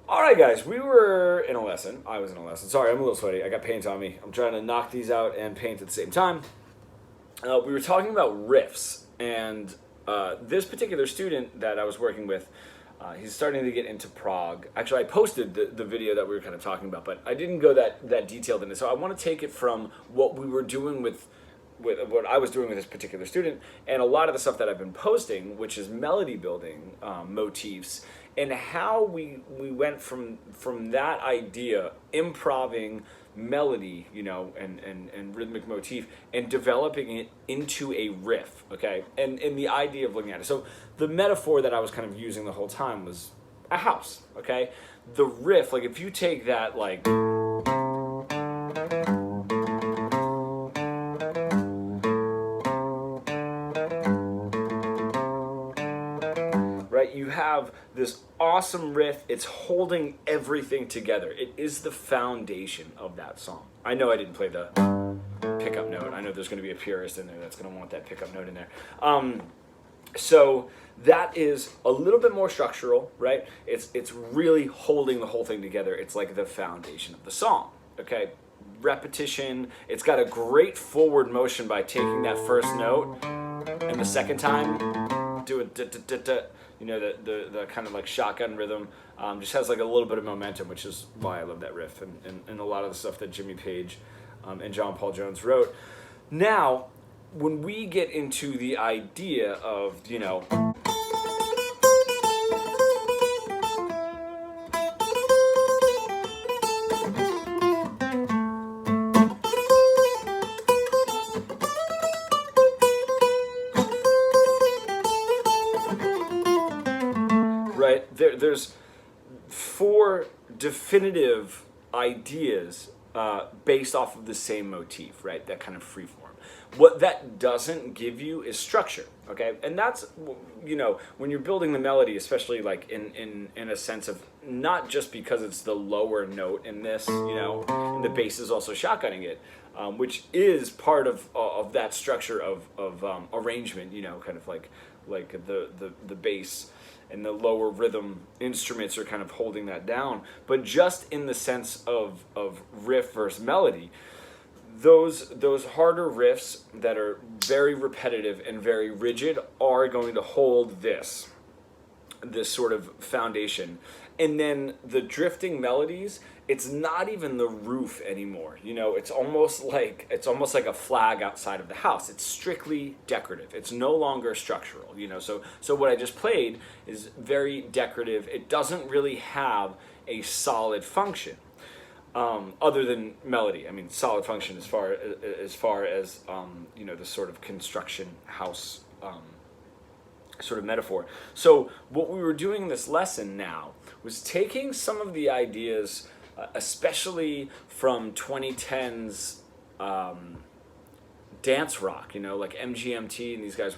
All right, guys, we were in a lesson. I was in a lesson. Sorry, I'm a little sweaty. I got paint on me. I'm trying to knock these out and paint at the same time. We were talking about riffs, and this particular student that I was working with, he's starting to get into prog. Actually, I posted the video that we were kind of talking about, but I didn't go that detailed in it. So I want to take it from what we were doing with what I was doing with this particular student, and a lot of the stuff that I've been posting, which is melody building motifs, and how we went from that idea, improving melody, and rhythmic motif, and developing it into a riff, okay? And the idea of looking at it. So the metaphor that I was kind of using the whole time was a house, okay? The riff, like if you take that, like, right? You have this awesome riff. It's holding everything together. It is the foundation of that song. I know I didn't play the pickup note. I know there's going to be a purist in there that's going to want that pickup note in there. So that is a little bit more structural, right? It's really holding the whole thing together. It's like the foundation of the song, okay? Repetition. It's got a great forward motion by taking that first note and the second time do it, the kind of like shotgun rhythm. Just has like a little bit of momentum, which is why I love that riff and a lot of the stuff that Jimmy Page and John Paul Jones wrote. Now, when we get into the idea of, right, there's four definitive ideas based off of the same motif, right? That kind of free form. What that doesn't give you is structure, okay? And that's, when you're building the melody, especially like in a sense of not just because it's the lower note in this, and the bass is also shotgunning it, which is part of that structure of arrangement, kind of like the bass and the lower rhythm instruments are kind of holding that down. But just in the sense of riff versus melody, those harder riffs that are very repetitive and very rigid are going to hold this sort of foundation. And then the drifting melodies, it's not even the roof anymore. It's almost like a flag outside of the house. It's strictly decorative. It's no longer structural. So what I just played is very decorative. It doesn't really have a solid function. Other than melody. I mean, solid function as far as the sort of construction house sort of metaphor. So what we were doing in this lesson now was taking some of the ideas, especially from 2010's dance rock, like MGMT, and these guys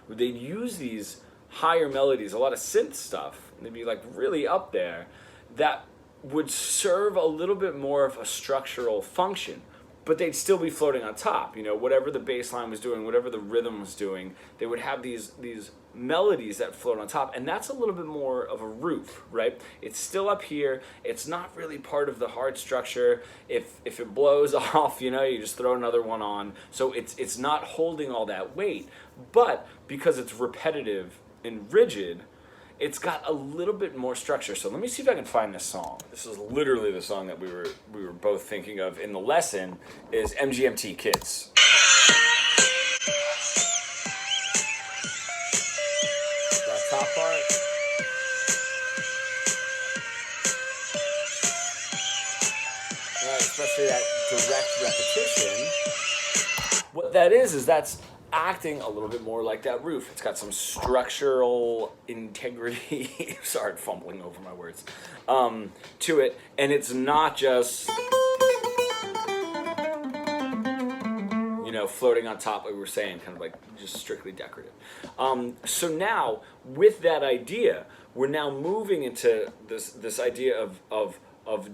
they'd use these higher melodies, a lot of synth stuff, and they'd be like really up there, that would serve a little bit more of a structural function, but they'd still be floating on top. Whatever the bass line was doing, whatever the rhythm was doing, they would have these melodies that float on top, and that's a little bit more of a roof, right? It's still up here. It's not really part of the hard structure. If it blows off, you just throw another one on. So it's not holding all that weight, but because it's repetitive and rigid, it's got a little bit more structure. So let me see if I can find this song. This is literally the song that we were both thinking of in the lesson, is MGMT Kids. That top part. Right, especially that direct repetition. What that is that's acting a little bit more like that roof. It's got some structural integrity, sorry, fumbling over my words, to it. And it's not just, floating on top, like we were saying, kind of like just strictly decorative. So now, with that idea, we're now moving into this idea of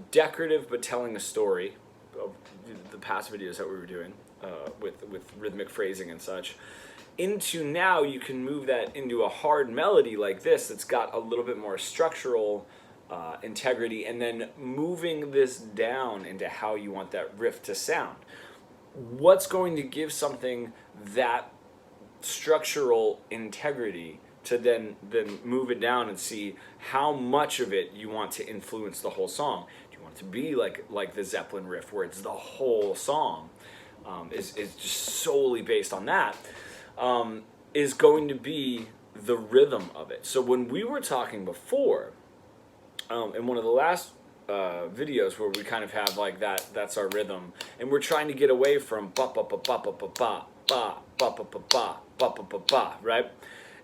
decorative but telling a story, of the past videos that we were doing. With rhythmic phrasing and such, into now you can move that into a hard melody like this that's got a little bit more structural integrity, and then moving this down into how you want that riff to sound. What's going to give something that structural integrity to then move it down and see how much of it you want to influence the whole song? Do you want it to be like the Zeppelin riff, where it's the whole song, is just solely based on that, is going to be the rhythm of it. So when we were talking before, in one of the last videos where we kind of have like that's our rhythm, and we're trying to get away from ba ba ba ba ba ba ba ba ba ba ba ba ba ba ba, right?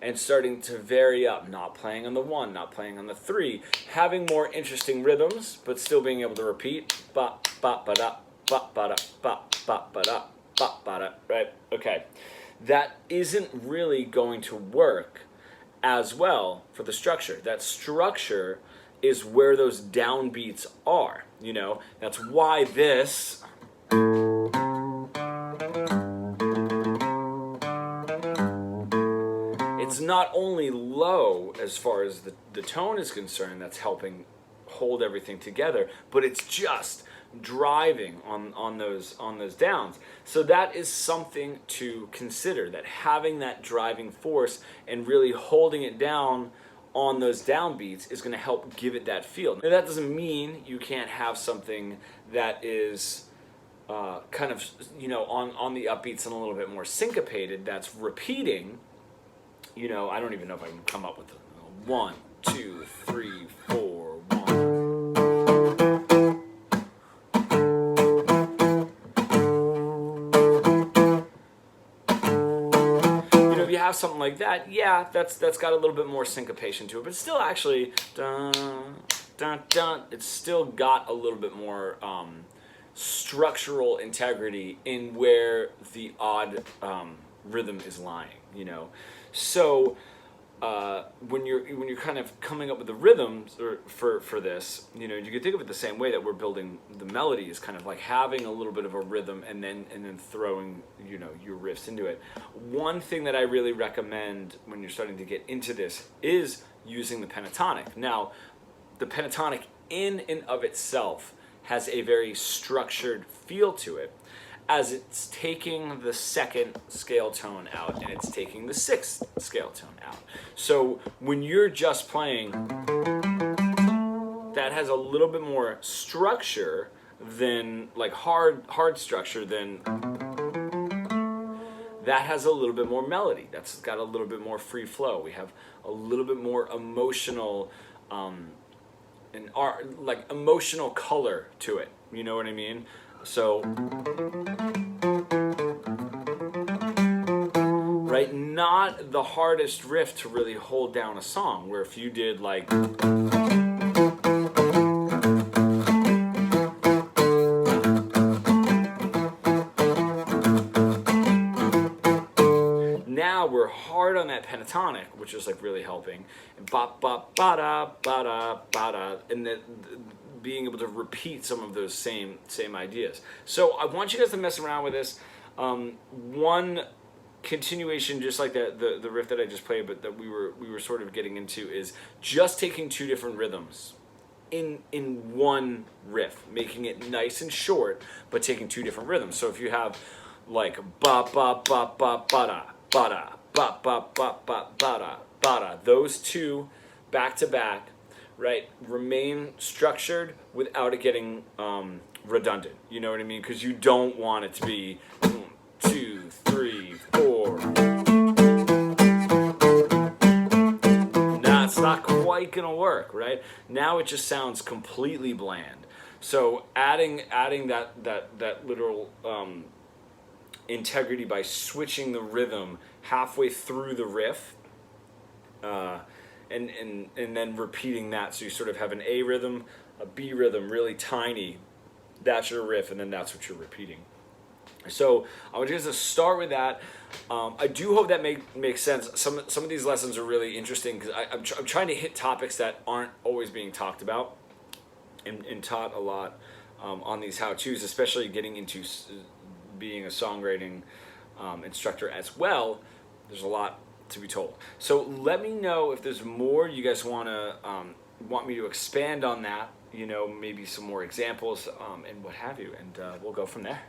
And starting to vary up, not playing on the 1, not playing on the 3, having more interesting rhythms, but still being able to repeat ba ba ba da ba ba da ba ba ba da ba ba da, right? Okay, that isn't really going to work as well for the structure. That structure is where those downbeats are, you know? That's why this it's not only low as far as the tone is concerned, that's helping hold everything together, but it's just driving on those downs. So that is something to consider, that having that driving force and really holding it down on those downbeats is going to help give it that feel. Now that doesn't mean you can't have something that is kind of, you know, on the upbeats and a little bit more syncopated, that's repeating. You know, I don't even know if I can come up with 1, 2, 3, 4, 1. You have something like that, yeah, that's got a little bit more syncopation to it, but it's still actually dun dun dun. It's still got a little bit more structural integrity in where the odd rhythm is lying, you know. So when you're kind of coming up with the rhythms for this, you know, you could think of it the same way that we're building the melody, is kind of like having a little bit of a rhythm and then throwing, you know, your riffs into it. One thing that I really recommend when you're starting to get into this is using the pentatonic. Now, the pentatonic in and of itself has a very structured feel to it, as it's taking the 2nd scale tone out and it's taking the 6th scale tone out. So when you're just playing, that has a little bit more structure than, like hard structure, than that has a little bit more melody. That's got a little bit more free flow. We have a little bit more emotional and like emotional color to it. You know what I mean? So, right, not the hardest riff to really hold down a song, where if you did like, now we're hard on that pentatonic, which is like really helping, and ba ba ba da ba da ba da, and then being able to repeat some of those same ideas. So I want you guys to mess around with this. One continuation, just like the riff that I just played, but that we were sort of getting into, is just taking 2 different rhythms in one riff, making it nice and short, but taking 2 different rhythms. So if you have like ba ba ba ba ba da ba da ba ba ba ba ba da ba da, those 2 back to back, right, remain structured without it getting redundant. You know what I mean? Because you don't want it to be 1, 2, 3, 4. Nah, it's not quite gonna work, right? Now it just sounds completely bland. So adding that literal integrity by switching the rhythm halfway through the riff. And then repeating that, so you sort of have an A rhythm, a B rhythm, really tiny. That's your riff, and then that's what you're repeating. So I want you guys to start with that. I do hope that makes sense. Some of these lessons are really interesting, because I'm trying to hit topics that aren't always being talked about and taught a lot on these how-tos, especially getting into being a songwriting instructor as well. There's a lot to be told. So let me know if there's more you guys want to want me to expand on that, maybe some more examples and what have you, and we'll go from there.